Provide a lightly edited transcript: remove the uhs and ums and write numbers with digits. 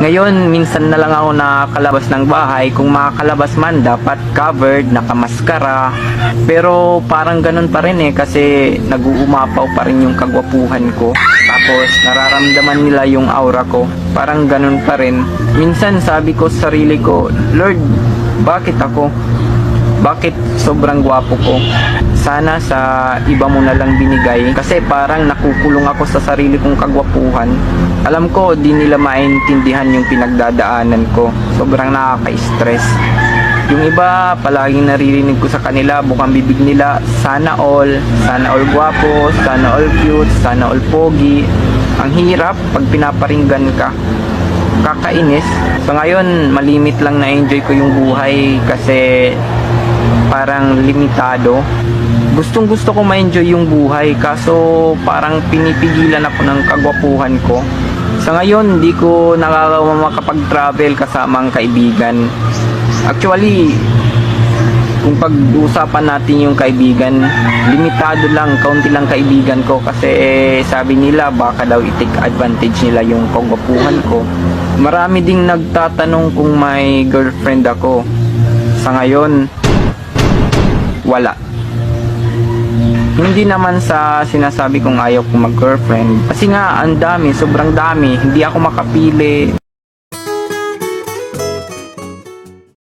Ngayon, minsan na lang ako nakakalabas ng bahay. Kung makakalabas man, dapat covered, nakamaskara. Pero parang ganun pa rin kasi nag-uumapaw pa rin yung kagwapuhan ko. Tapos nararamdaman nila yung aura ko. Parang ganun pa rin. Minsan sabi ko sa sarili ko, Lord, bakit ako? Bakit sobrang gwapo ko? Sana sa iba mo na lang binigay. Kasi parang nakukulong ako sa sarili kong kagwapuhan. Alam ko, di nila maintindihan yung pinagdadaanan ko. Sobrang nakaka-stress. Yung iba, palaging naririnig ko sa kanila, bukang bibig nila, sana all gwapo, sana all cute, sana all pogi. Ang hirap pag pinaparinggan ka. Kakainis. So ngayon, malimit lang na-enjoy ko yung buhay kasi parang limitado. Gustong gusto ko ma-enjoy yung buhay kaso parang pinipigilan ako ng kagwapuhan ko. Sa ngayon, hindi ko nakakawang makapag-travel kasama ang kaibigan. Actually, kung pag-usapan natin yung kaibigan, limitado lang, kaunti lang kaibigan ko kasi sabi nila baka daw i-take advantage nila yung kagwapuhan ko. Marami ding nagtatanong kung may girlfriend ako. Sa ngayon, wala. Hindi naman sa sinasabi kong ayaw kong mag-girlfriend. Kasi nga, ang dami, sobrang dami. Hindi ako makapili.